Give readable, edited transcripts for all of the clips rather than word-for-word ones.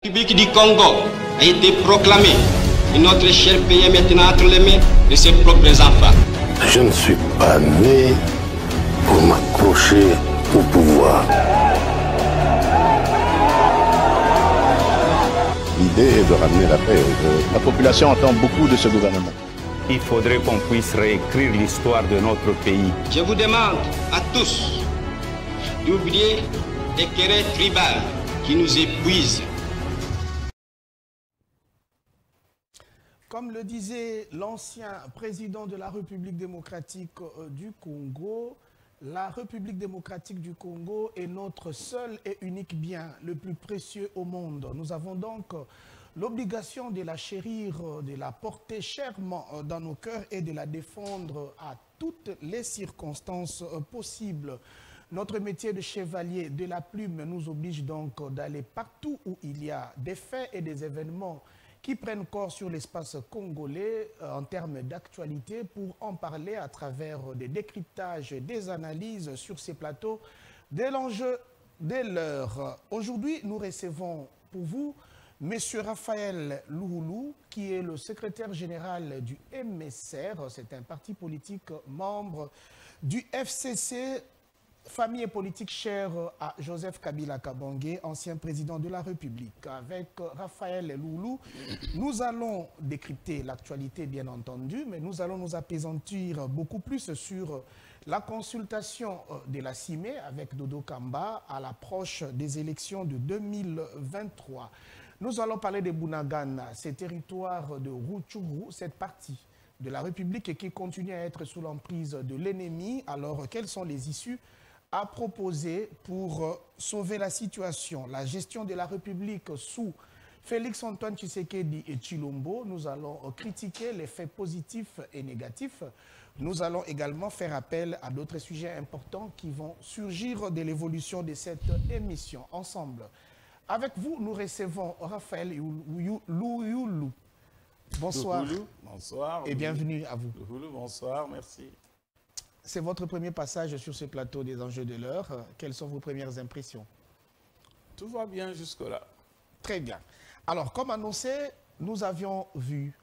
La République du Congo a été proclamée et notre cher pays est maintenant entre les mains de ses propres enfants. Je ne suis pas né pour m'accrocher au pouvoir. L'idée est de ramener la paix. La population attend beaucoup de ce gouvernement. Il faudrait qu'on puisse réécrire l'histoire de notre pays. Je vous demande à tous d'oublier les querelles tribales qui nous épuisent. Comme le disait l'ancien président de la République démocratique du Congo, la République démocratique du Congo est notre seul et unique bien, le plus précieux au monde. Nous avons donc l'obligation de la chérir, de la porter chèrement dans nos cœurs et de la défendre à toutes les circonstances possibles. Notre métier de chevalier de la plume nous oblige donc d'aller partout où il y a des faits et des événements qui prennent corps sur l'espace congolais en termes d'actualité pour en parler à travers des décryptages, des analyses sur ces plateaux de l'enjeu de l'heure. Aujourd'hui, nous recevons pour vous M. Raphaël Louhoulou, qui est le secrétaire général du MSR. C'est un parti politique membre du FCC, famille et politique chère à Joseph Kabila Kabange, ancien président de la République. Avec Raphaël Louhoulou, nous allons décrypter l'actualité, bien entendu, mais nous allons nous apaisantir beaucoup plus sur la consultation de la CIME avec Dodo Kamba à l'approche des élections de 2023. Nous allons parler de Bunagana, ces territoires de Rutshuru, cette partie de la République qui continue à être sous l'emprise de l'ennemi. Alors, quelles sont les issues à proposer pour sauver la situation? La gestion de la République sous Félix-Antoine Tshisekedi et Tshilombo, nous allons critiquer les faits positifs et négatifs. Nous allons également faire appel à d'autres sujets importants qui vont surgir de l'évolution de cette émission. Ensemble, avec vous, nous recevons Raphaël Louhoulou. Bonsoir. Bonsoir. Et bienvenue à vous. Louhoulou, bonsoir, merci. C'est votre premier passage sur ce plateau des enjeux de l'heure. Quelles sont vos premières impressions? Tout va bien jusque-là. Très bien. Alors, comme annoncé, nous avions vu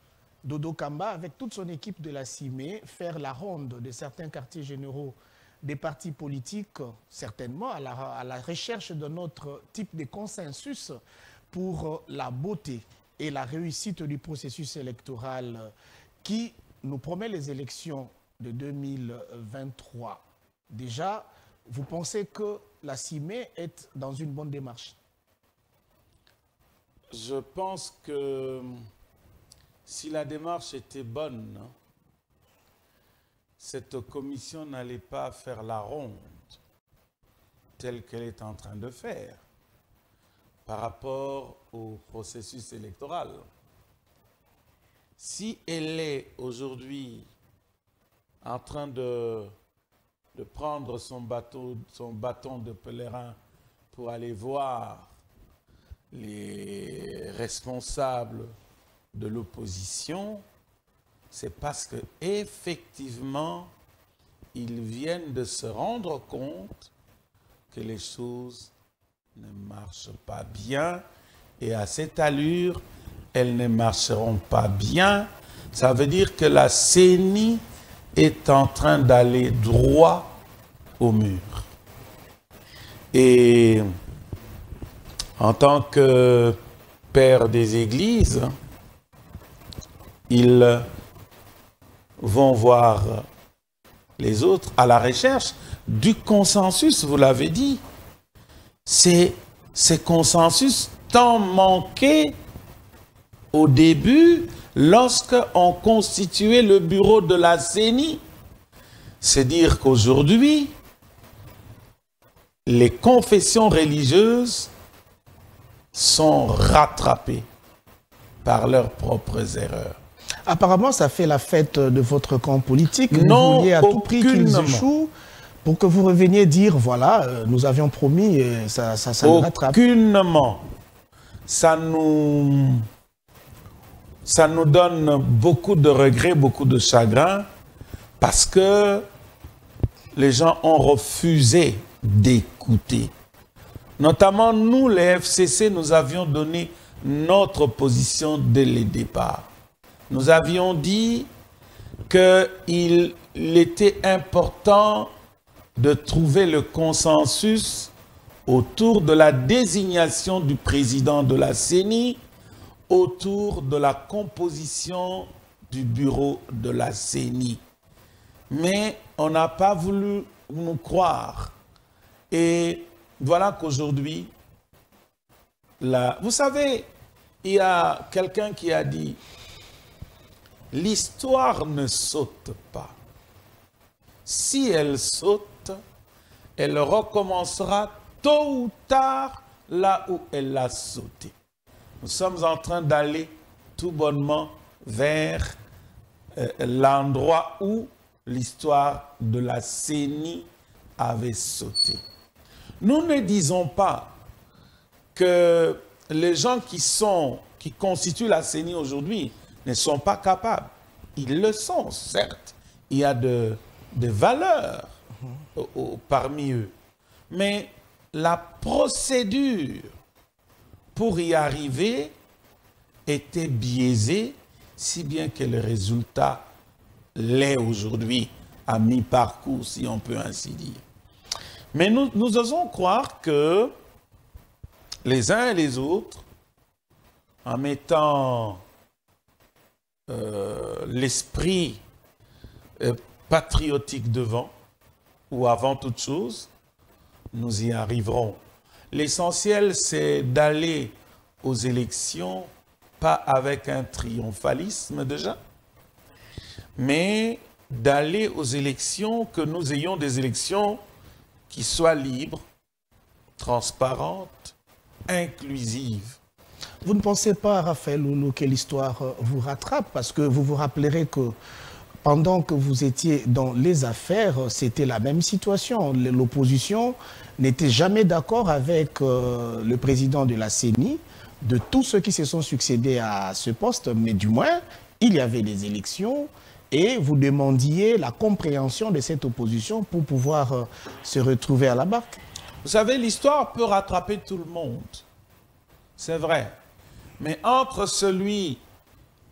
Dodo Kamba, avec toute son équipe de la CIME, faire la ronde de certains quartiers généraux des partis politiques, certainement à la recherche de notre type de consensus pour la beauté et la réussite du processus électoral qui nous promet les élections de 2023. Déjà, vous pensez que la CIME est dans une bonne démarche? Je pense que si la démarche était bonne, cette commission n'allait pas faire la ronde telle qu'elle est en train de faire par rapport au processus électoral. Si elle est aujourd'hui en train de prendre son bâton de pèlerin pour aller voir les responsables de l'opposition, c'est parce que effectivement ils viennent de se rendre compte que les choses ne marchent pas bien, et à cette allure, elles ne marcheront pas bien. Ça veut dire que la CENI est en train d'aller droit au mur. Et en tant que père des églises, ils vont voir les autres à la recherche du consensus, vous l'avez dit. Ces consensus tant manqués au début, lorsqu'on constituait le bureau de la CENI. C'est dire qu'aujourd'hui, les confessions religieuses sont rattrapées par leurs propres erreurs. Apparemment, ça fait la fête de votre camp politique. Non, vous vouliez à tout prix qu'ils échouent pour que vous reveniez dire, voilà, nous avions promis et ça nous rattrape. Aucunement. Ça nous donne beaucoup de regrets, beaucoup de chagrin, parce que les gens ont refusé d'écouter. Notamment, nous, les FCC, nous avions donné notre position dès le départ. Nous avions dit qu'il était important de trouver le consensus autour de la désignation du président de la CENI, autour de la composition du bureau de la CENI. Mais on n'a pas voulu nous croire. Et voilà qu'aujourd'hui, vous savez, il y a quelqu'un qui a dit « L'histoire ne saute pas. Si elle saute, elle recommencera tôt ou tard là où elle a sauté. » Nous sommes en train d'aller tout bonnement vers l'endroit où l'histoire de la CENI avait sauté. Nous ne disons pas que les gens qui constituent la CENI aujourd'hui ne sont pas capables. Ils le sont, certes. Il y a des valeurs parmi eux. Mais la procédure pour y arriver était biaisée, si bien que le résultat l'est aujourd'hui, à mi-parcours, si on peut ainsi dire. Mais nous osons croire que les uns et les autres, en mettant l'esprit patriotique devant, ou avant toute chose, nous y arriverons. L'essentiel, c'est d'aller aux élections, pas avec un triomphalisme déjà, mais d'aller aux élections, que nous ayons des élections qui soient libres, transparentes, inclusives. Vous ne pensez pas, Raphaël Loulou, que l'histoire vous rattrape? Parce que vous vous rappellerez que pendant que vous étiez dans les affaires, c'était la même situation. L'opposition n'était jamais d'accord avec le président de la CENI, de tous ceux qui se sont succédés à ce poste, mais du moins, il y avait des élections et vous demandiez la compréhension de cette opposition pour pouvoir se retrouver à la barque. Vous savez, l'histoire peut rattraper tout le monde. C'est vrai. Mais entre celui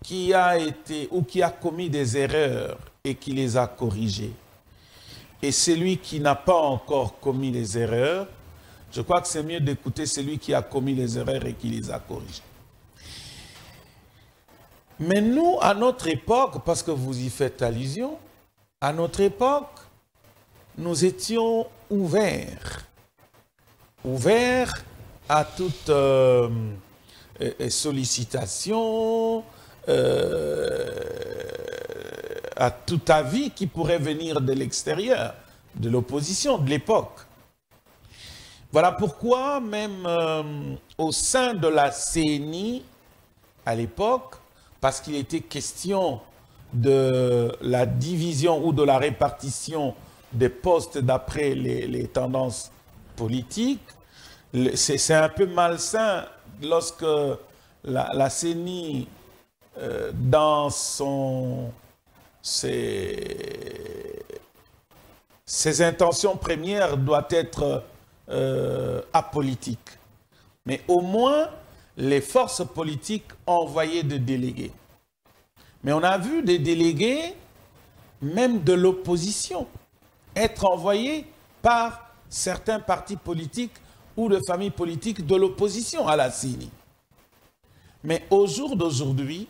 qui a été ou qui a commis des erreurs et qui les a corrigées et celui qui n'a pas encore commis les erreurs, je crois que c'est mieux d'écouter celui qui a commis les erreurs et qui les a corrigées. Mais nous, à notre époque, parce que vous y faites allusion, à notre époque, nous étions ouverts à toute sollicitation, à tout avis qui pourrait venir de l'extérieur, de l'opposition, de l'époque. Voilà pourquoi même au sein de la CENI, à l'époque, parce qu'il était question de la division ou de la répartition des postes d'après les tendances politiques, c'est un peu malsain lorsque la CENI, dans ses intentions premières, doit être apolitique. Mais au moins, les forces politiques ont envoyé des délégués. Mais on a vu des délégués, même de l'opposition, être envoyés par certains partis politiques ou de familles politiques de l'opposition à la CENI. Mais au jour d'aujourd'hui,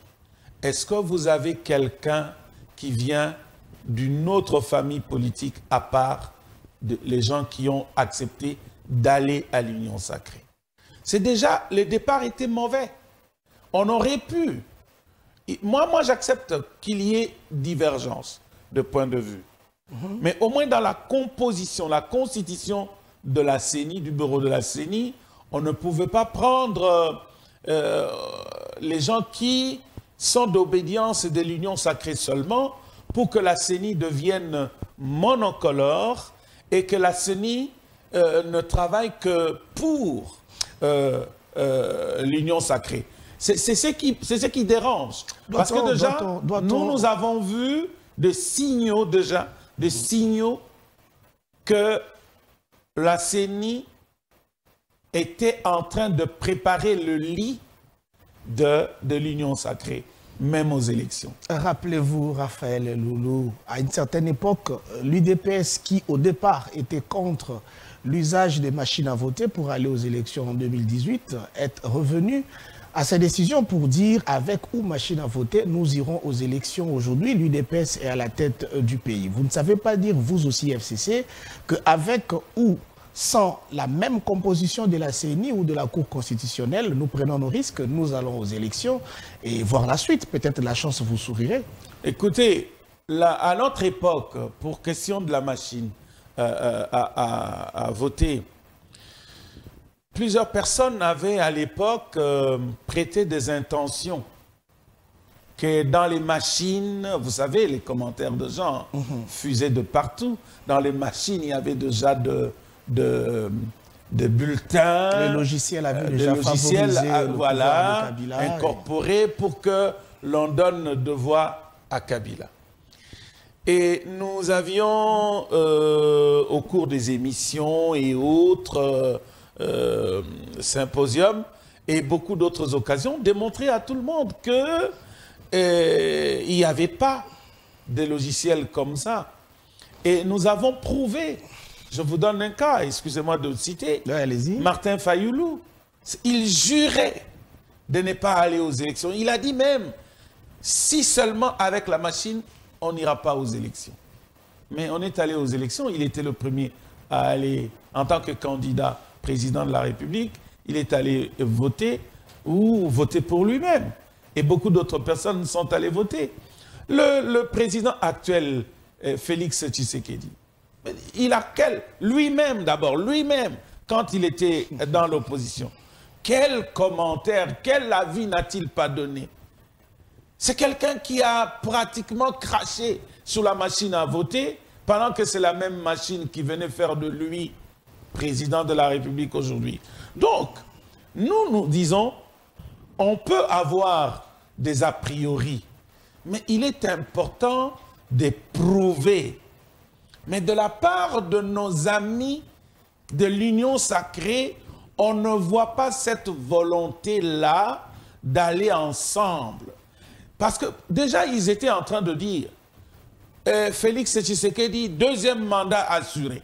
est-ce que vous avez quelqu'un qui vient d'une autre famille politique à part les gens qui ont accepté d'aller à l'Union sacrée? C'est déjà, le départ était mauvais. On aurait pu. Moi j'accepte qu'il y ait divergence de point de vue. Mais au moins dans la composition, la constitution de la CENI, du bureau de la CENI, on ne pouvait pas prendre les gens qui sont d'obédience de l'Union sacrée sellement pour que la CENI devienne monocolore et que la CENI ne travaille que pour l'Union sacrée. C'est ce qui dérange. Parce que déjà, nous avons vu des signaux que la CENI était en train de préparer le lit de l'Union sacrée, même aux élections. Rappelez-vous, Raphaël Loulou, à une certaine époque, l'UDPS qui, au départ, était contre l'usage des machines à voter pour aller aux élections en 2018, est revenu à sa décision pour dire avec ou machine à voter, nous irons aux élections aujourd'hui. L'UDPS est à la tête du pays. Vous ne savez pas dire, vous aussi FCC, qu'avec ou sans la même composition de la CENI ou de la Cour constitutionnelle, nous prenons nos risques, nous allons aux élections et voir la suite. Peut-être la chance vous sourirait. Écoutez, à notre époque, pour question de la machine à voter, plusieurs personnes avaient à l'époque prêté des intentions que dans les machines, vous savez, les commentaires de gens fusaient de partout. Dans les machines, il y avait déjà de bulletins. Le logiciel avait déjà favorisé le voilà, pouvoir de Kabila incorporé pour que l'on donne de voix à Kabila. Et nous avions, au cours des émissions et autres symposiums et beaucoup d'autres occasions, démontré à tout le monde que il n'y avait pas de logiciels comme ça. Et nous avons prouvé. Je vous donne un cas, excusez-moi de le citer. Allez-y. Martin Fayoulou, il jurait de ne pas aller aux élections. Il a dit même, si seulement avec la machine, on n'ira pas aux élections. Mais on est allé aux élections, il était le premier à aller, en tant que candidat président de la République, il est allé voter ou voter pour lui-même. Et beaucoup d'autres personnes sont allées voter. Le président actuel, Félix Tshisekedi, il a lui-même d'abord, lui-même, quand il était dans l'opposition, quel commentaire, quel avis n'a-t-il pas donné? C'est quelqu'un qui a pratiquement craché sur la machine à voter, pendant que c'est la même machine qui venait faire de lui président de la République aujourd'hui. Donc, nous disons, on peut avoir des a priori, mais il est important de prouver. Mais de la part de nos amis de l'Union sacrée, on ne voit pas cette volonté-là d'aller ensemble. Parce que déjà, ils étaient en train de dire, Félix Tshisekedi, deuxième mandat assuré.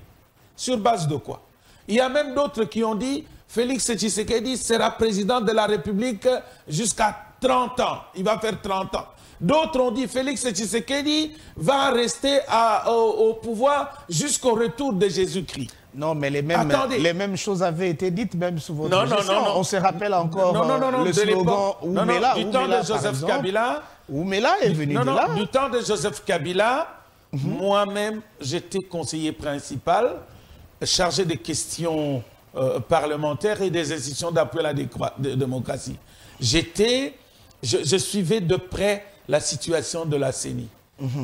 Sur base de quoi? Il y a même d'autres qui ont dit, Félix Tshisekedi sera président de la République jusqu'à 30 ans. Il va faire 30 ans. D'autres ont dit Félix Tshisekedi va rester au pouvoir jusqu'au retour de Jésus-Christ. Non, mais les mêmes choses avaient été dites même sous votre gestion. On se rappelle encore le slogan Oumela. Du temps de Joseph Kabila. Oumela est venu de là. Du temps de Joseph Kabila, moi-même, j'étais conseiller principal, chargé des questions parlementaires et des institutions d'appui à la démocratie. Je suivais de près la situation de la CENI.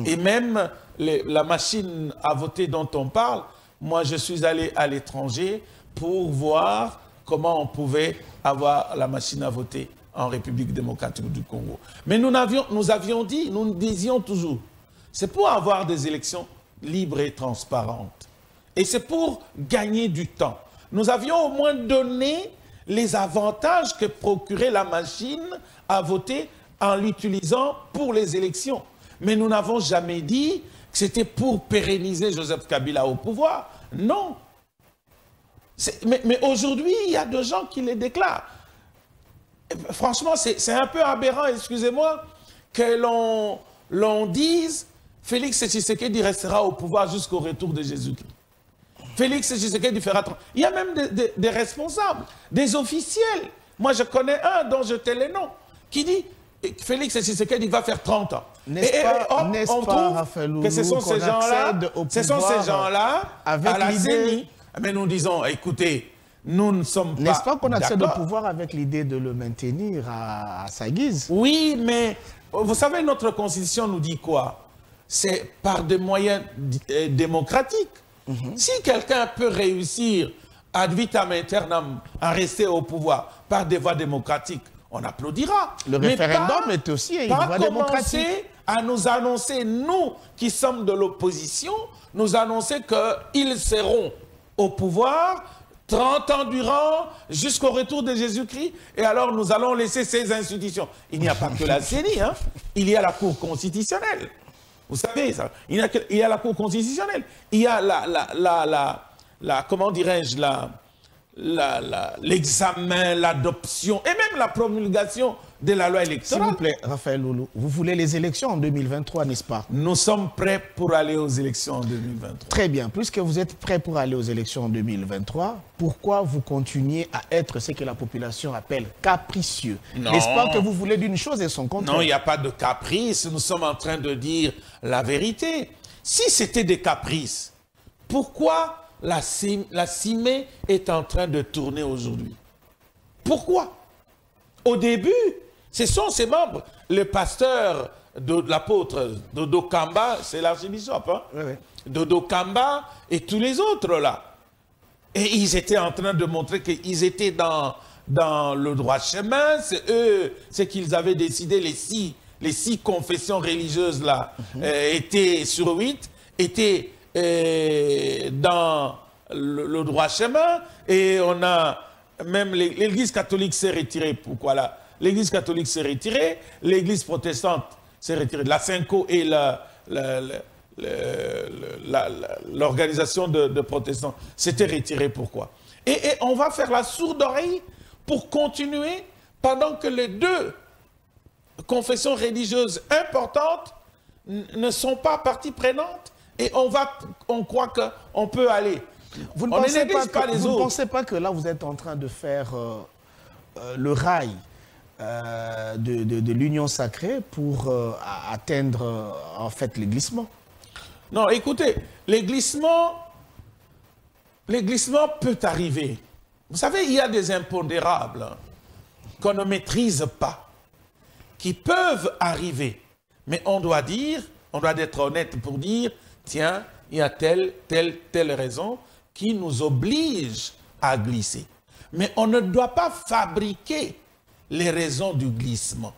Et même la machine à voter dont on parle, moi je suis allé à l'étranger pour voir comment on pouvait avoir la machine à voter en République démocratique du Congo. Mais nous disions toujours, c'est pour avoir des élections libres et transparentes. Et c'est pour gagner du temps. Nous avions au moins donné les avantages que procurait la machine à voter en l'utilisant pour les élections. Mais nous n'avons jamais dit que c'était pour pérenniser Joseph Kabila au pouvoir. Non. Mais aujourd'hui, il y a des gens qui les déclarent. Franchement, c'est un peu aberrant, excusez-moi, que l'on dise Félix Tshisekedi restera au pouvoir jusqu'au retour de Jésus-Christ. Félix Tshisekedi fera 30. Il y a même des responsables, des officiels. Moi, je connais un dont je tais les noms, qui dit Félix Tshisekedi va faire 30 ans. N'est-ce pas, Raphaël Loulou, que ce sont ces gens-là à la CENI. Mais nous disons, écoutez, nous ne sommes pas. N'est-ce pas qu'on accède au pouvoir avec l'idée de le maintenir à sa guise? Oui, mais vous savez, notre constitution nous dit quoi? C'est par des moyens démocratiques. Si quelqu'un peut réussir ad vitam aeternam à rester au pouvoir par des voies démocratiques, on applaudira. Le référendum est aussi une voie démocratique. À nous annoncer, nous qui sommes de l'opposition, nous annoncer qu'ils seront au pouvoir 30 ans durant, jusqu'au retour de Jésus-Christ, et alors nous allons laisser ces institutions. Il n'y a pas que la CENI, hein. Il y a la Cour constitutionnelle. Vous savez ça. Il y a la Cour constitutionnelle. Il y a comment dirais-je, l'examen, l'adoption et même la promulgation de la loi électorale. S'il vous plaît, Raphaël Loulou, vous voulez les élections en 2023, n'est-ce pas? Nous sommes prêts pour aller aux élections en 2023. Très bien. Puisque vous êtes prêts pour aller aux élections en 2023, pourquoi vous continuez à être ce que la population appelle capricieux? N'est-ce pas que vous voulez d'une chose et son contraire? Non, il n'y a pas de caprice. Nous sommes en train de dire la vérité. Si c'était des caprices, pourquoi la CIME est en train de tourner aujourd'hui? Pourquoi? Au début, ce sont ses membres. Le pasteur de l'apôtre Dodo Kamba, c'est l'archibishop, hein? Oui. Dodo Kamba et tous les autres là. Et ils étaient en train de montrer qu'ils étaient dans le droit chemin. C'est eux, c'est qu'ils avaient décidé, les six confessions religieuses là, étaient sur 8, étaient dans le droit chemin, et on a même l'église catholique s'est retirée. Pourquoi là? L'église catholique s'est retirée, l'église protestante s'est retirée, la Cinco et l'organisation de protestants s'étaient retirées. Pourquoi? Et on va faire la sourde oreille pour continuer pendant que les deux confessions religieuses importantes ne sont pas partie prenante. Et on croit qu'on peut aller. Vous ne pensez pas que là, vous êtes en train de faire le rail de l'union sacrée pour atteindre, en fait, le glissement? Non, écoutez, le glissement peut arriver. Vous savez, il y a des impondérables qu'on ne maîtrise pas, qui peuvent arriver. Mais on doit être honnête pour dire, tiens, il y a telle raison qui nous oblige à glisser. Mais on ne doit pas fabriquer les raisons du glissement,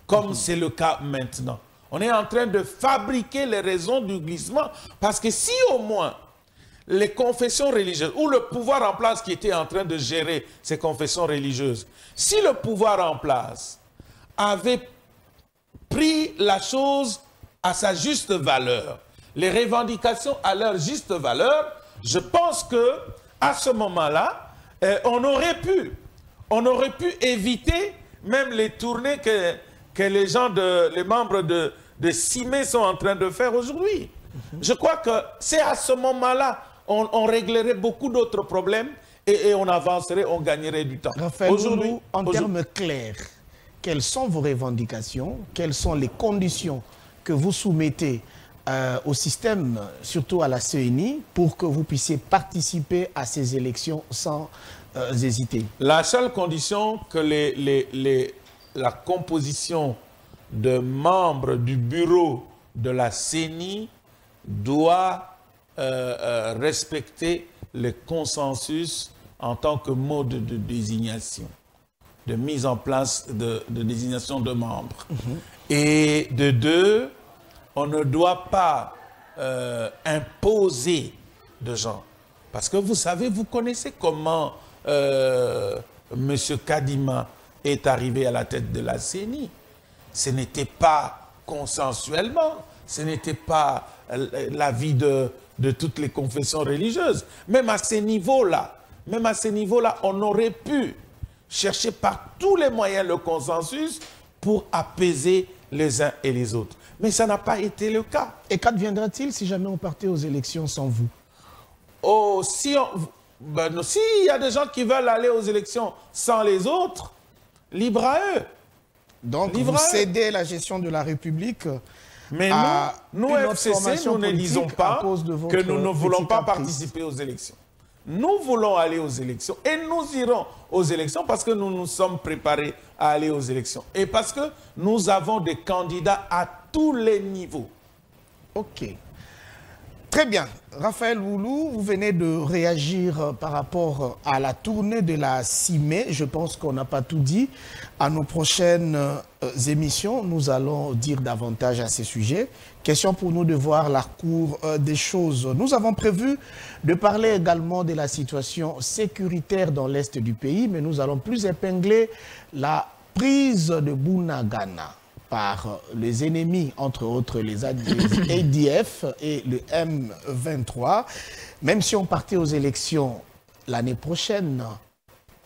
comme c'est le cas maintenant. On est en train de fabriquer les raisons du glissement, parce que si au moins les confessions religieuses, ou le pouvoir en place qui était en train de gérer ces confessions religieuses, si le pouvoir en place avait pris la chose à sa juste valeur, les revendications à leur juste valeur, je pense que à ce moment-là, on aurait pu éviter même les tournées que les membres de CIME sont en train de faire aujourd'hui. Je crois que c'est à ce moment-là on réglerait beaucoup d'autres problèmes et on avancerait, on gagnerait du temps. Raphaël Loulou, en termes clairs, quelles sont vos revendications? Quelles sont les conditions que vous soumettez au système, surtout à la CENI, pour que vous puissiez participer à ces élections sans hésiter? La seule condition que la composition de membres du bureau de la CENI doit respecter le consensus en tant que mode de désignation, de mise en place de désignation de membres. Et de deux, on ne doit pas imposer de gens. Parce que vous savez, vous connaissez comment M. Kadima est arrivé à la tête de la CENI. Ce n'était pas consensuellement, ce n'était pas l'avis de toutes les confessions religieuses. Même à ces niveaux-là, on aurait pu chercher par tous les moyens le consensus pour apaiser les uns et les autres. Mais ça n'a pas été le cas. Et qu'adviendra-t-il si jamais on partait aux élections sans vous? Oh, s'il y a des gens qui veulent aller aux élections sans les autres, libre à eux. Donc vous cédez la gestion de la République. Mais nous FCC, nous ne disons pas que nous ne voulons pas participer aux élections. Nous voulons aller aux élections et nous irons aux élections parce que nous nous sommes préparés à aller aux élections. Et parce que nous avons des candidats à tous les niveaux. OK. Très bien. Raphaël Woulou, vous venez de réagir par rapport à la tournée de la 6 mai. Je pense qu'on n'a pas tout dit. À nos prochaines émissions, nous allons dire davantage à ces sujets. Question pour nous de voir la cour des choses. Nous avons prévu de parler également de la situation sécuritaire dans l'est du pays, mais nous allons plus épingler la prise de Bunagana par les ennemis, entre autres les ADF et le M23. Même si on partait aux élections l'année prochaine,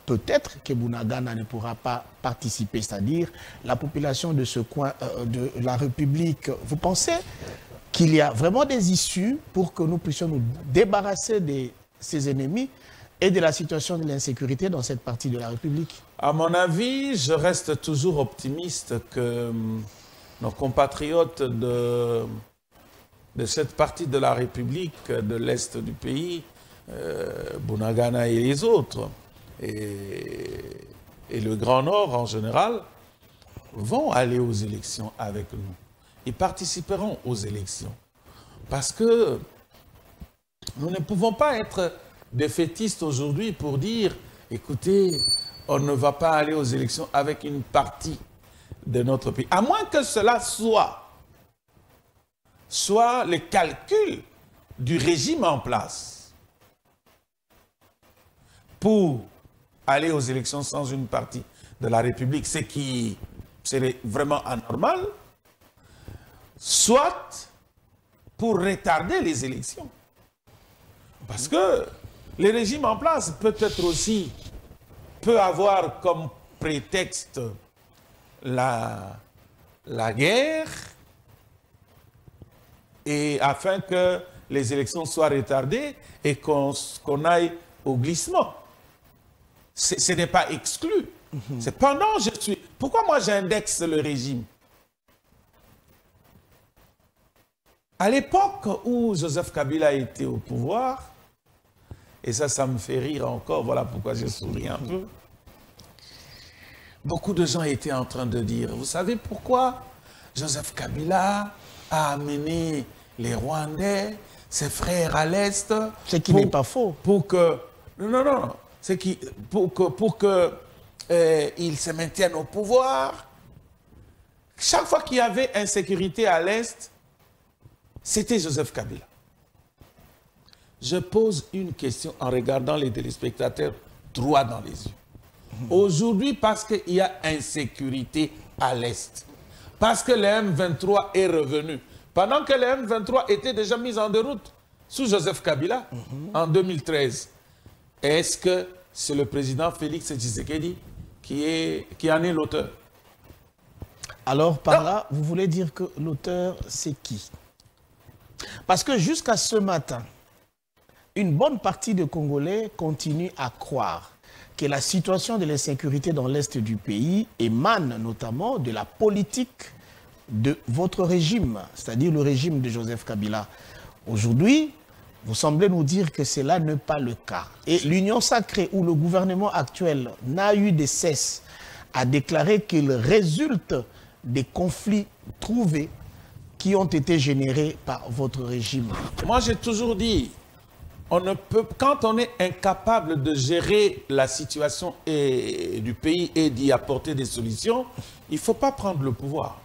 peut-être que Bunagana ne pourra pas participer, c'est-à-dire la population de ce coin de la République. Vous pensez qu'il y a vraiment des issues pour que nous puissions nous débarrasser de ces ennemis et de la situation de l'insécurité dans cette partie de la République? À mon avis, je reste toujours optimiste que nos compatriotes de cette partie de la République, de l'Est du pays, Bunagana et les autres, et le Grand Nord en général, vont aller aux élections avec nous. Ils participeront aux élections. Parce que nous ne pouvons pas être défaitistes aujourd'hui pour dire, écoutez, on ne va pas aller aux élections avec une partie de notre pays. À moins que cela soit le calcul du régime en place pour aller aux élections sans une partie de la République, ce qui serait vraiment anormal, soit pour retarder les élections. Parce que le régime en place peut-être aussi peut avoir comme prétexte la guerre, et afin que les élections soient retardées et qu'on aille au glissement. Ce n'est pas exclu. Cependant, pourquoi moi j'indexe le régime? À l'époque où Joseph Kabila était au pouvoir, et ça me fait rire encore, voilà pourquoi je souris un peu. Beaucoup de gens étaient en train de dire, vous savez pourquoi Joseph Kabila a amené les Rwandais, ses frères à l'Est? Ce qui n'est pas faux. Pour que ils se maintiennent au pouvoir. Chaque fois qu'il y avait insécurité à l'Est, c'était Joseph Kabila. Je pose une question en regardant les téléspectateurs droit dans les yeux. Aujourd'hui, parce qu'il y a insécurité à l'Est, parce que le M23 est revenu, pendant que le M23 était déjà mis en déroute sous Joseph Kabila en 2013, est-ce que c'est le président Félix Tshisekedi qui en est l'auteur? Alors, par là, vous voulez dire que l'auteur, c'est qui? Parce que jusqu'à ce matin, une bonne partie des Congolais continue à croire que la situation de l'insécurité dans l'Est du pays émane notamment de la politique de votre régime, c'est-à-dire le régime de Joseph Kabila. Aujourd'hui, vous semblez nous dire que cela n'est pas le cas. Et l'Union sacrée, où le gouvernement actuel n'a eu de cesse à déclarer qu'il résulte des conflits trouvés qui ont été générés par votre régime. Moi, j'ai toujours dit, on ne peut, quand on est incapable de gérer la situation du pays et d'y apporter des solutions, il ne faut pas prendre le pouvoir.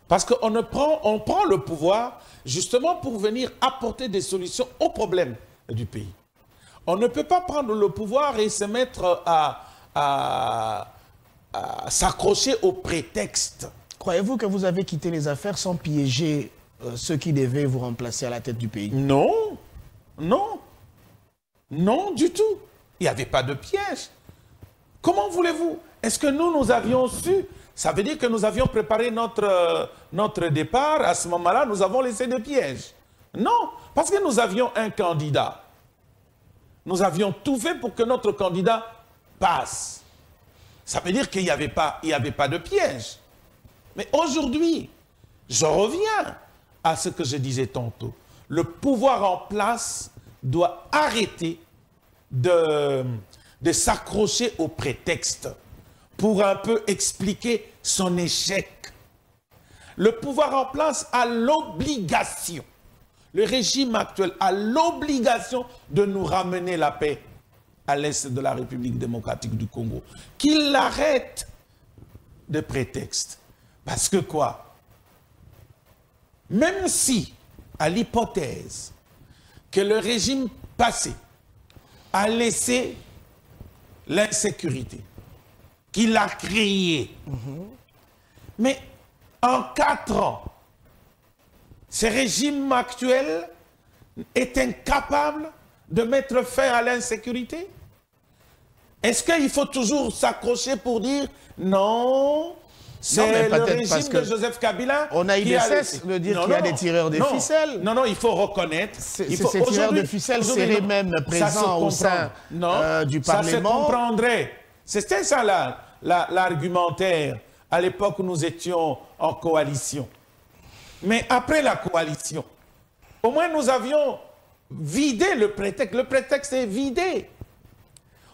Parce qu'on prend le pouvoir justement pour venir apporter des solutions aux problèmes du pays. On ne peut pas prendre le pouvoir et se mettre à s'accrocher au prétexte. Croyez-vous que vous avez quitté les affaires sans piéger ceux qui devaient vous remplacer à la tête du pays? Non, non, non du tout. Il n'y avait pas de piège. Comment voulez-vous? Est-ce que nous avions su? Ça veut dire que nous avions préparé notre départ. À ce moment-là, nous avons laissé des pièges. Non, parce que nous avions un candidat. Nous avions tout fait pour que notre candidat passe. Ça veut dire qu'il n'y avait pas de piège. Mais aujourd'hui, je reviens à ce que je disais tantôt. Le pouvoir en place doit arrêter de s'accrocher au prétexte pour un peu expliquer son échec. Le pouvoir en place a l'obligation le régime actuel a l'obligation de nous ramener la paix à l'est de la République démocratique du Congo. Qu'il l'arrête de prétexte. Parce que quoi? Même si, à l'hypothèse que le régime passé a laissé l'insécurité qu'il a créée, mais en 4 ans, ce régime actuel est incapable de mettre fin à l'insécurité? Est-ce qu'il faut toujours s'accrocher pour dire non, c'est le régime de Joseph Kabila? On a eu des cesse de dire qu'il y a des tireurs de ficelles. Non, il faut reconnaître. Ces tireurs de ficelles seraient même présents au sein du Parlement. Ça se comprendrait. C'était ça l'argumentaire à l'époque où nous étions en coalition. Mais après la coalition, au moins nous avions vidé le prétexte. Le prétexte est vidé.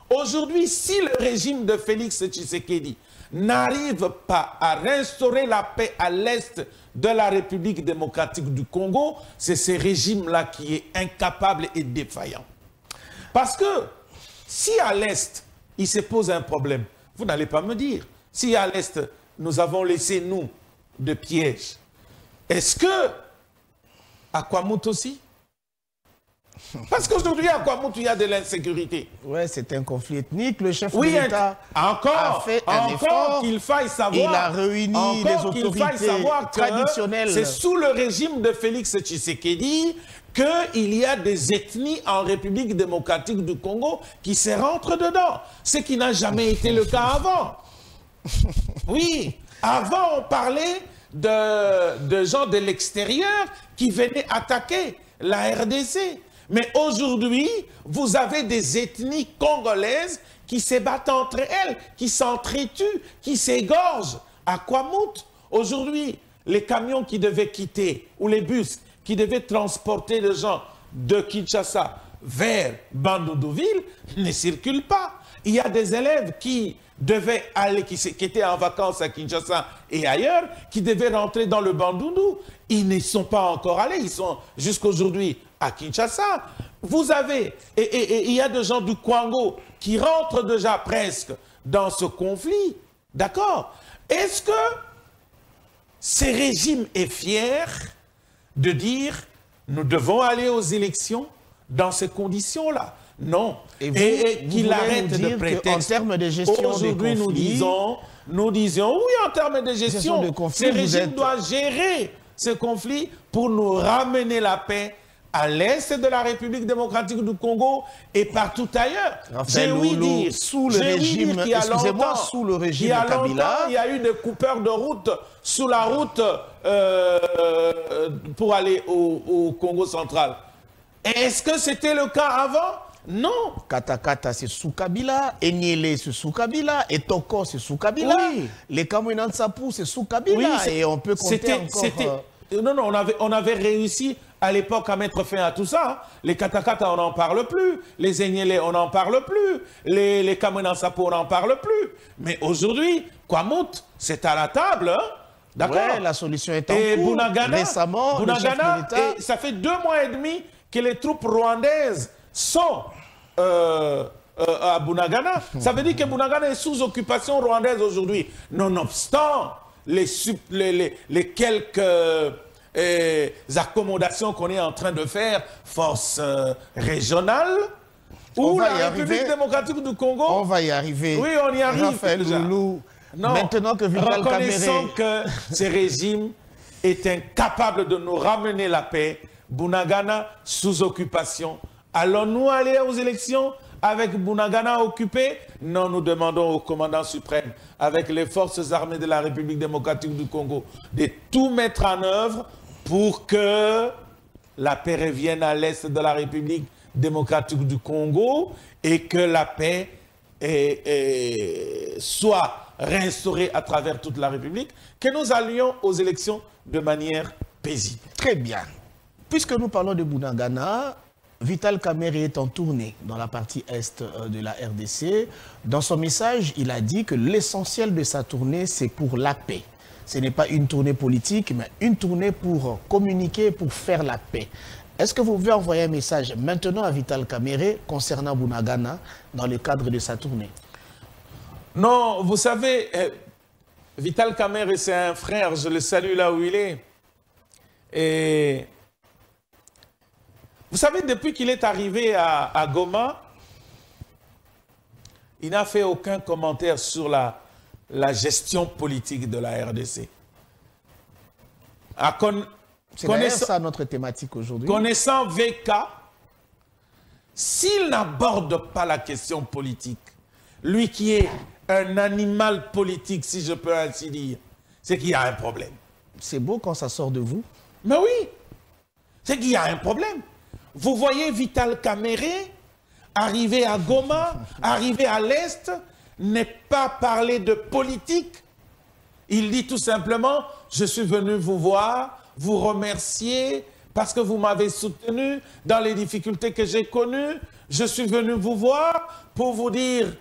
Aujourd'hui, si le régime de Félix Tshisekedi n'arrive pas à restaurer la paix à l'est de la République démocratique du Congo, c'est ce régime-là qui est incapable et défaillant. Parce que si à l'est, il se pose un problème, vous n'allez pas me dire, si à l'est, nous avons laissé, nous, de pièges, est-ce que à Kwamouth aussi? Parce qu'aujourd'hui, à Kwamouth, il y a de l'insécurité. Oui, c'est un conflit ethnique. Le chef de l'État a fait un effort. Qu'il faille savoir, il a réuni les autorités traditionnelles. C'est sous le régime de Félix Tshisekedi qu'il y a des ethnies en République démocratique du Congo qui se rentrent dedans. Ce qui n'a jamais été le cas avant. Oui, avant, on parlait de gens de l'extérieur qui venaient attaquer la RDC. Mais aujourd'hui, vous avez des ethnies congolaises qui se battent entre elles, qui s'entretuent, qui s'égorgent. À Kwamouth, aujourd'hui, les camions qui devaient quitter, ou les bus qui devaient transporter les gens de Kinshasa vers Bandundu-Ville ne circulent pas. Il y a des élèves qui devaient aller, qui étaient en vacances à Kinshasa et ailleurs, qui devaient rentrer dans le Bandundu. Ils ne sont pas encore allés, ils sont jusqu'aujourd'hui à Kinshasa. Vous avez, et il y a des gens du Congo qui rentrent déjà presque dans ce conflit. D'accord? Est-ce que ce régime est fier de dire nous devons aller aux élections dans ces conditions-là? Non. Et qu'il arrête de prétexte. En termes de gestion des conflits, nous disions, oui, en termes de gestion ce régime doit gérer ce conflit pour nous ramener la paix à l'est de la République démocratique du Congo et partout ailleurs. J'ai ouï dire, sous le régime, excusez-moi, sous le régime de Kabila, il y a eu des coupeurs de route sous la route pour aller au Congo central. Est-ce que c'était le cas avant? Non. Katakata, c'est sous Kabila. Enyele, c'est sous Kabila. Et Toko, c'est sous Kabila. Oui. Les Kamouinantsapou, c'est sous Kabila. Oui, et on peut compter encore... Non, on avait réussi à l'époque à mettre fin à tout ça. Les Katakata, on n'en parle plus. Les Enyele, on n'en parle plus. Les Kamouinantsapou, on n'en parle plus. Mais aujourd'hui, Kwamouth, c'est à la table. Hein? D'accord. Ouais, la solution est en cours. Bunagana, récemment, Bunagana, et ça fait 2 mois et demi que les troupes rwandaises sont à Bunagana. Ça veut dire que Bunagana est sous occupation rwandaise aujourd'hui. Nonobstant les quelques accommodations qu'on est en train de faire, force régionale, ou la République démocratique du Congo. On va y arriver. Oui, on y arrive. Raphaël Loulou, non, maintenant que Vital Kamerhe... Reconnaissons que ce régime est incapable de nous ramener la paix. Bunagana sous occupation. Allons-nous aller aux élections avec Bunagana occupé? Non, nous demandons au commandant suprême, avec les forces armées de la République démocratique du Congo, de tout mettre en œuvre pour que la paix revienne à l'est de la République démocratique du Congo et que la paix soit réinstaurée à travers toute la République, que nous allions aux élections de manière paisible. Très bien. Puisque nous parlons de Bunagana, Vital Kamerhe est en tournée dans la partie est de la RDC. Dans son message, il a dit que l'essentiel de sa tournée, c'est pour la paix. Ce n'est pas une tournée politique, mais une tournée pour communiquer, pour faire la paix. Est-ce que vous pouvez envoyer un message maintenant à Vital Kamerhe concernant Bunagana dans le cadre de sa tournée? Non, vous savez, Vital Kamerhe, c'est un frère, je le salue là où il est. Et vous savez, depuis qu'il est arrivé à Goma, il n'a fait aucun commentaire sur la gestion politique de la RDC. C'est ça notre thématique aujourd'hui. Connaissant VK, s'il n'aborde pas la question politique, lui qui est un animal politique, si je peux ainsi dire, c'est qu'il y a un problème. C'est beau quand ça sort de vous. Mais oui, c'est qu'il y a un problème. Vous voyez Vital Kamerhe arriver à Goma, arriver à l'Est, n'est pas parler de politique. Il dit tout simplement, je suis venu vous voir, vous remercier parce que vous m'avez soutenu dans les difficultés que j'ai connues. Je suis venu vous voir pour vous dire,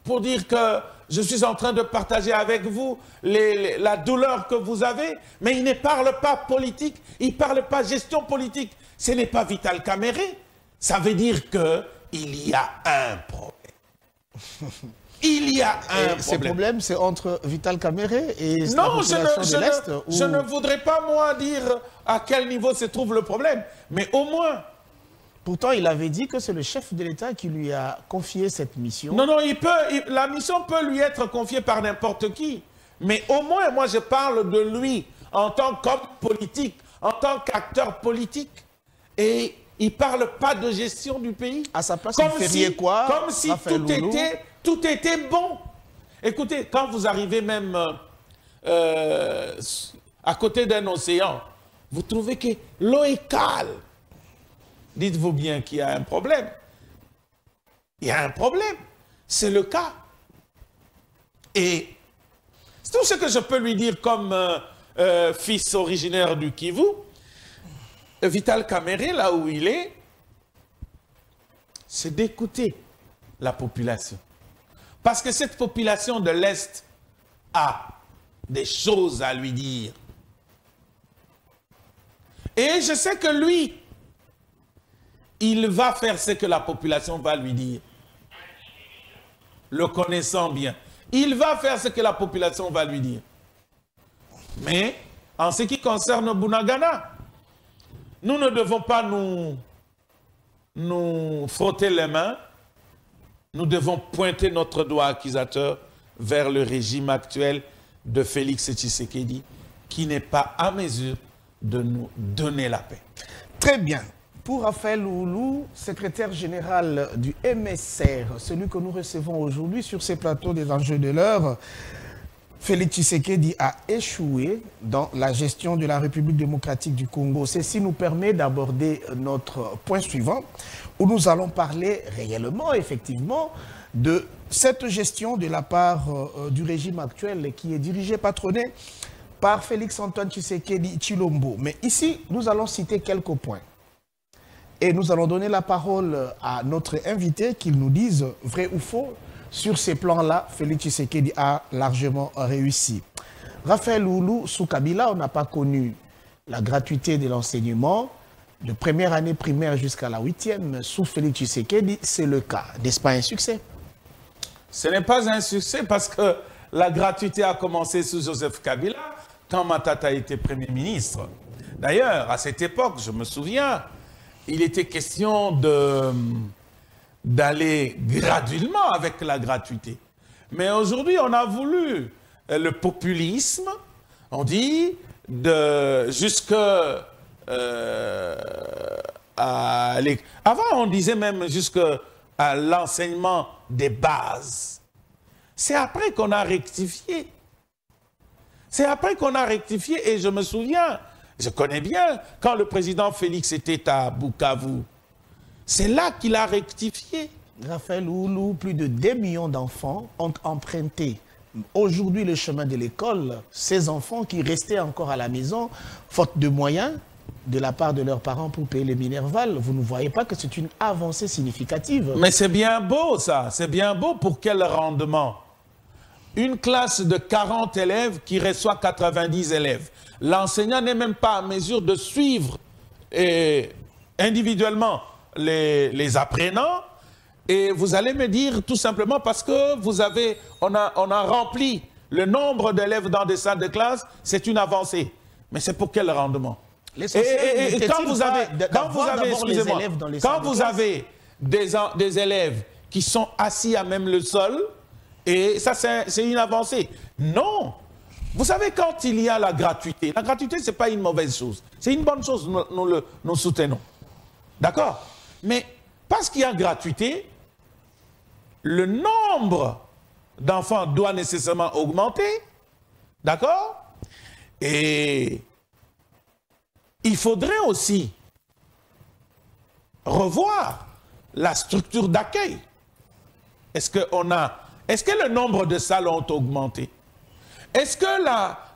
pour dire que je suis en train de partager avec vous la douleur que vous avez. Mais il ne parle pas politique, il ne parle pas gestion politique. Ce n'est pas Vital Kamerhe. Ça veut dire qu'il y a un problème. Il y a un problème. Ce problème, c'est entre Vital Kamerhe et la population de l'Est? Je ne voudrais pas, moi, dire à quel niveau se trouve le problème, mais au moins... Pourtant, il avait dit que c'est le chef de l'État qui lui a confié cette mission. Non, non, la mission peut lui être confiée par n'importe qui. Mais au moins, moi, je parle de lui en tant qu'homme politique, en tant qu'acteur politique. Et il ne parle pas de gestion du pays. À sa place, il ferait quoi? Comme si tout était bon. Écoutez, quand vous arrivez même à côté d'un océan, vous trouvez que l'eau est calme. Dites-vous bien qu'il y a un problème. Il y a un problème. C'est le cas. Et c'est tout ce que je peux lui dire comme fils originaire du Kivu. Vital Kamerhe, là où il est, c'est d'écouter la population. Parce que cette population de l'Est a des choses à lui dire. Et je sais que lui, il va faire ce que la population va lui dire. Le connaissant bien. Il va faire ce que la population va lui dire. Mais, en ce qui concerne Bunagana, nous ne devons pas nous frotter les mains. Nous devons pointer notre doigt accusateur vers le régime actuel de Félix Tshisekedi, qui n'est pas à mesure de nous donner la paix. Très bien. Pour Raphaël Loulou, secrétaire général du MSR, celui que nous recevons aujourd'hui sur ces plateaux des enjeux de l'heure, Félix Tshisekedi a échoué dans la gestion de la République démocratique du Congo. Ceci nous permet d'aborder notre point suivant, où nous allons parler réellement, effectivement, de cette gestion de la part du régime actuel qui est dirigé, patronné par Félix-Antoine Tshisekedi Tshilombo. Mais ici, nous allons citer quelques points. Et nous allons donner la parole à notre invité, qu'il nous dise vrai ou faux. Sur ces plans-là, Félix Tshisekedi a largement réussi. Raphaël Loulou, sous Kabila, on n'a pas connu la gratuité de l'enseignement de première année primaire jusqu'à la 8e. Sous Félix Tshisekedi, c'est le cas. N'est-ce pas un succès? Ce n'est pas un succès parce que la gratuité a commencé sous Joseph Kabila quand Matata était Premier ministre. D'ailleurs, à cette époque, je me souviens, il était question d'aller graduellement avec la gratuité. Mais aujourd'hui, on a voulu le populisme, on dit, avant, on disait même jusqu'à l'enseignement des bases. C'est après qu'on a rectifié. C'est après qu'on a rectifié et je me souviens, je connais bien, quand le président Félix était à Bukavu, c'est là qu'il a rectifié. Raphaël Loulou, plus de 2 millions d'enfants ont emprunté aujourd'hui le chemin de l'école. Ces enfants qui restaient encore à la maison, faute de moyens de la part de leurs parents pour payer les Minerval. Vous ne voyez pas que c'est une avancée significative? Mais c'est bien beau ça, c'est bien beau. Pour quel rendement? Une classe de 40 élèves qui reçoit 90 élèves. L'enseignant n'est même pas en mesure de suivre individuellement les apprenants, et vous allez me dire tout simplement parce que on a rempli le nombre d'élèves dans des salles de classe, c'est une avancée. Mais c'est pour quel rendement? Et quand vous avez des élèves qui sont assis à même le sol, et ça c'est une avancée. Non. Vous savez, quand il y a la gratuité ce n'est pas une mauvaise chose. C'est une bonne chose, nous soutenons. D'accord? Mais parce qu'il y a gratuité, le nombre d'enfants doit nécessairement augmenter. D'accord? Et il faudrait aussi revoir la structure d'accueil. Est-ce que le nombre de salles ont augmenté? Est-ce que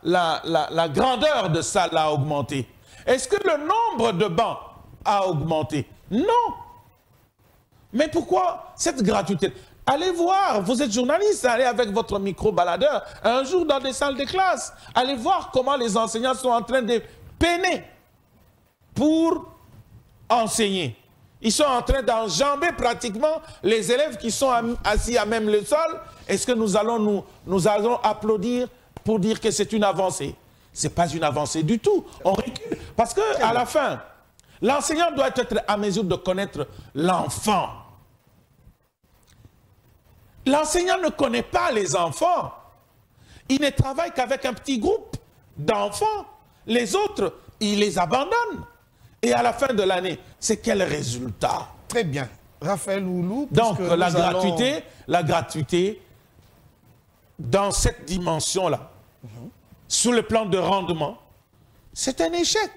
la grandeur de salles a augmenté? Est-ce que le nombre de bancs a augmenté? Non. Mais pourquoi cette gratuité? Allez voir, vous êtes journaliste, allez avec votre micro-baladeur un jour dans des salles de classe. Allez voir comment les enseignants sont en train de peiner pour enseigner. Ils sont en train d'enjamber pratiquement les élèves qui sont assis à même le sol. Est-ce que nous allons applaudir pour dire que c'est une avancée? Ce n'est pas une avancée du tout. On recule. Parce qu'à la fin, l'enseignant doit être à mesure de connaître l'enfant. L'enseignant ne connaît pas les enfants. Il ne travaille qu'avec un petit groupe d'enfants. Les autres, il les abandonne. Et à la fin de l'année, c'est quel résultat? Très bien. Raphaël Oulou. Donc la gratuité, dans cette dimension-là, sur le plan de rendement, c'est un échec.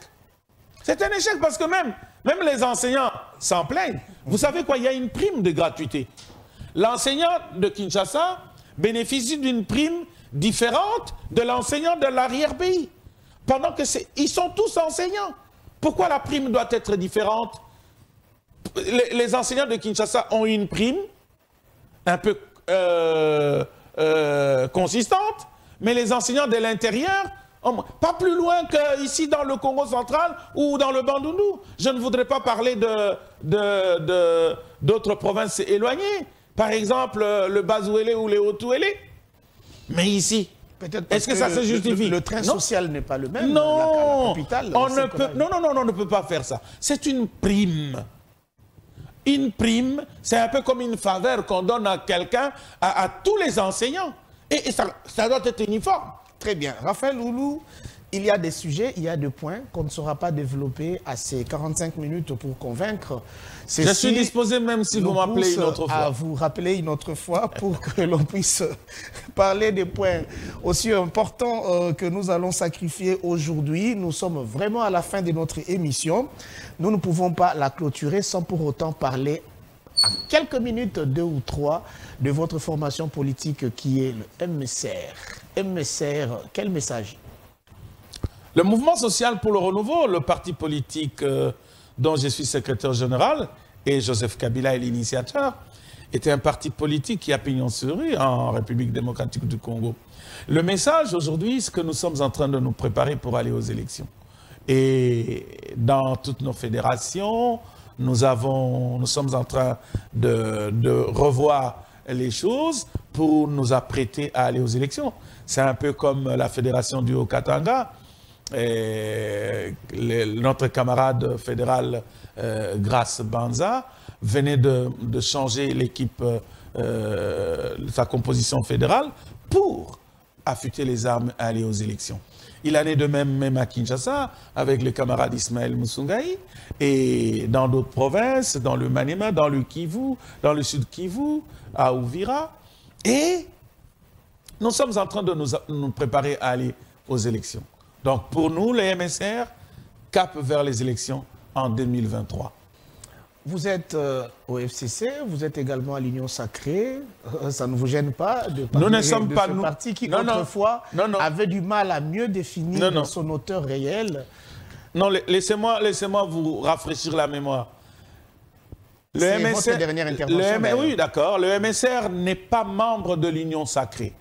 C'est un échec parce que même les enseignants s'en plaignent. Vous savez quoi? Il y a une prime de gratuité. L'enseignant de Kinshasa bénéficie d'une prime différente de l'enseignant de l'arrière-pays. Pendant que ils sont tous enseignants. Pourquoi la prime doit être différente? Les enseignants de Kinshasa ont une prime un peu consistante, mais les enseignants de l'intérieur, pas plus loin qu'ici dans le Congo central ou dans le Bandundu. Je ne voudrais pas parler d'autres provinces éloignées. Par exemple, le Bazouélé ou le Haut-Ouélé. Mais ici, est-ce que ça se justifie? Le train social n'est pas le même. Non, la capitale, on ne peut pas faire ça. C'est une prime. Une prime, c'est un peu comme une faveur qu'on donne à quelqu'un, à tous les enseignants. Et ça doit être uniforme. Très bien. Raphaël Oulou, il y a des sujets, il y a des points qu'on ne saura pas développer à ces 45 minutes pour convaincre. Je suis disposé, même si vous m'appelez une autre fois. À vous rappeler une autre fois pour que l'on puisse parler des points aussi importants que nous allons sacrifier aujourd'hui. Nous sommes vraiment à la fin de notre émission. Nous ne pouvons pas la clôturer sans pour autant parler en quelques minutes, 2 ou 3, de votre formation politique qui est le MSR. MSR, quel message? Le mouvement social pour le renouveau, le parti politique dont je suis secrétaire général, et Joseph Kabila est l'initiateur, était un parti politique qui a pignon sur rue en République démocratique du Congo. Le message aujourd'hui, c'est que nous sommes en train de nous préparer pour aller aux élections. Et dans toutes nos fédérations, nous sommes en train de revoir les choses pour nous apprêter à aller aux élections. C'est un peu comme la fédération du Haut-Katanga. Notre camarade fédéral Grace Banza venait de changer l'équipe, sa composition fédérale pour affûter les armes et aller aux élections. Il en est de même à Kinshasa avec le camarade Ismaël Moussoungaï et dans d'autres provinces, dans le Maniema, dans le Kivu, dans le Sud Kivu, à Ouvira. Et nous sommes en train de nous préparer à aller aux élections. Donc pour nous, les MSR, cap vers les élections en 2023. Vous êtes au FCC, vous êtes également à l'Union Sacrée. Ça ne vous gêne pas de parler de ce parti qui autrefois avait du mal à mieux définir son auteur réel? Non, laissez-moi vous rafraîchir la mémoire. C'est votre dernière intervention. Oui, d'accord. Le MSR n'est pas membre de l'Union Sacrée.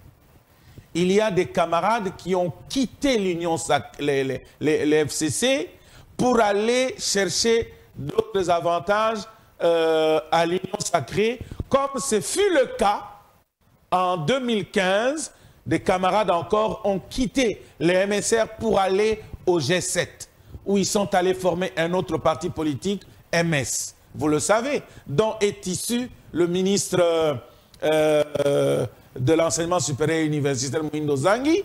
Il y a des camarades qui ont quitté l'Union Sacrée, les FCC, pour aller chercher d'autres avantages à l'Union sacrée, comme ce fut le cas en 2015. Des camarades encore ont quitté les MSR pour aller au G7, où ils sont allés former un autre parti politique, MS. Vous le savez, dont est issu le ministre de l'enseignement supérieur et universitaire, Mwindo Nzangi,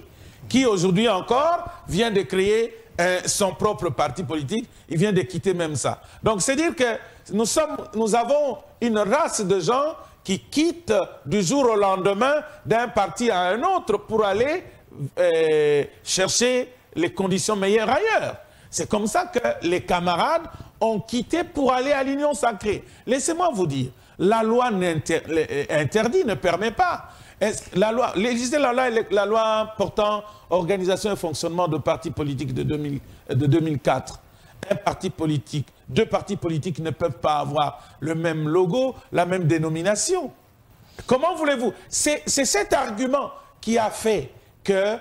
qui aujourd'hui encore vient de créer son propre parti politique. Il vient de quitter même ça. Donc c'est dire que nous avons une race de gens qui quittent du jour au lendemain d'un parti à un autre pour aller chercher les conditions meilleures ailleurs. C'est comme ça que les camarades ont quitté pour aller à l'Union sacrée. Laissez-moi vous dire, la loi interdit, ne permet pas. La loi portant organisation et fonctionnement de partis politiques de 2004. Un parti politique, deux partis politiques ne peuvent pas avoir le même logo, la même dénomination. Comment voulez-vous? C'est cet argument qui a fait que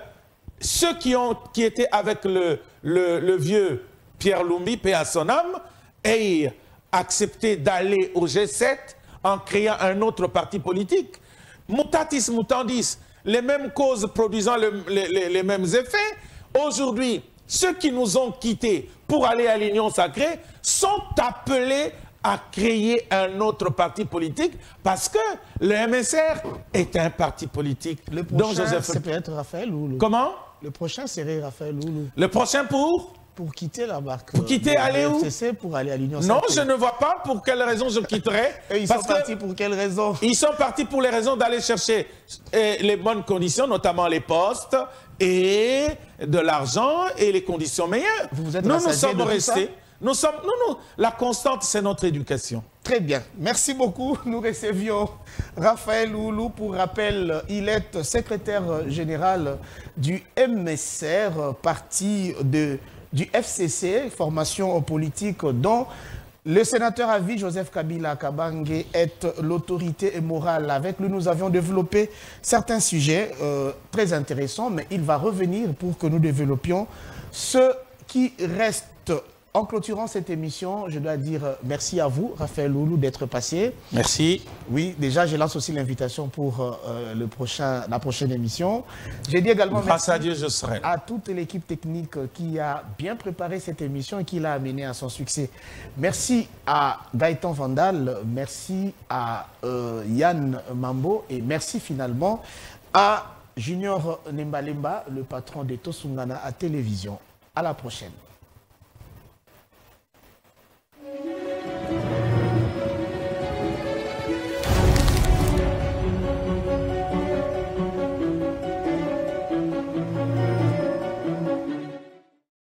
ceux qui étaient avec le vieux Pierre Lumbi, paix à son âme, aient accepté d'aller au G7 en créant un autre parti politique. Mutatis mutandis, les mêmes causes produisant les mêmes effets. Aujourd'hui, ceux qui nous ont quittés pour aller à l'Union sacrée sont appelés à créer un autre parti politique parce que le MSR est un parti politique. Le prochain, c'est peut-être Raphaël Loulou. Comment? Le prochain serait Raphaël Loulou. Le prochain pour quitter la barque. Pour quitter, aller où? Pour aller à l'Union sacrée. Non, je ne vois pas pour quelle raison je quitterais. Et ils sont partis pour quelle raison? Ils sont partis pour les raisons d'aller chercher les bonnes conditions, notamment les postes et de l'argent et les conditions meilleures. Vous êtes nous sommes restés. La constante, c'est notre éducation. Très bien. Merci beaucoup. Nous recevions Raphaël Loulou. Pour rappel, il est secrétaire général du MSR, parti du FCC, formation politique dont le sénateur à vie Joseph Kabila Kabange est l'autorité morale. Avec lui, nous avions développé certains sujets très intéressants, mais il va revenir pour que nous développions ce qui reste. En clôturant cette émission, je dois dire merci à vous, Raphaël Loulou, d'être passé. Merci. Oui, déjà, je lance aussi l'invitation pour la prochaine émission. J'ai dit également grâce à Dieu, je serai à toute l'équipe technique qui a bien préparé cette émission et qui l'a amenée à son succès. Merci à Gaëtan Vandal, merci à Yann Mambo et merci finalement à Junior Nembalemba, le patron de Tosungana à télévision. À la prochaine.